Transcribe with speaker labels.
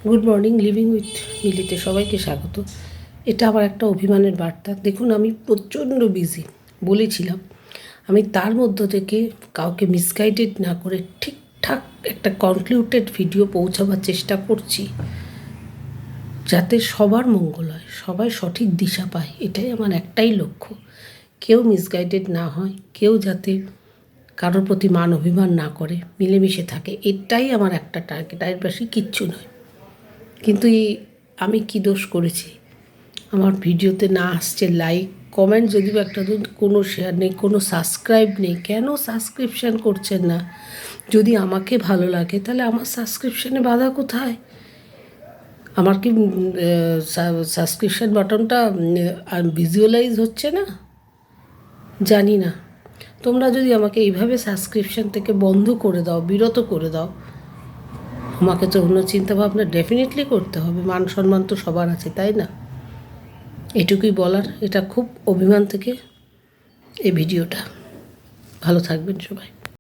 Speaker 1: Good morning, living with মিলিতে সবাইকে স্বাগত। এটা আবার একটা অভিমানের বার্তা। দেখুন, আমি প্রচণ্ড বিজি বলেছিলাম, আমি তার মধ্য থেকে কাউকে মিসগাইডেড না করে ঠিকঠাক একটা কনক্লুডেড ভিডিও পৌঁছাবার চেষ্টা করছি, যাতে সবার মঙ্গল হয়, সবাই সঠিক দিশা পায়। এটাই আমার একটাই লক্ষ্য, কেউ মিসগাইডেড না হয়, কেউ যাতে কারোর প্রতি মান অভিমান না করে, মিলেমিশে থাকে। এটাই আমার একটা টার্গেট, এর বেশি কিচ্ছু নয়। কিন্তু আমি কি দোষ করেছি? আমার ভিডিওতে না আসছে লাইক, কমেন্ট, যদিও একটা কোনো শেয়ার নেই, কোনো সাবস্ক্রাইব নেই। কেন সাবস্ক্রিপশান করছেন না? যদি আমাকে ভালো লাগে তাহলে আমার সাবস্ক্রিপশানে বাধা কোথায়? আমার কি সাবস্ক্রিপশান বাটনটা ভিজুয়ালাইজ হচ্ছে না? জানি না। তোমরা যদি আমাকে এইভাবে সাবস্ক্রিপশান থেকে বন্ধ করে দাও, বিরত করে দাও, আমাকে তো অন্য চিন্তাভাবনা ডেফিনেটলি করতে হবে। মান সম্মান তো সবার আছে, তাই না? এটুকুই বলার। এটা খুব অভিমান থেকে এই ভিডিওটা। ভালো থাকবেন সবাই।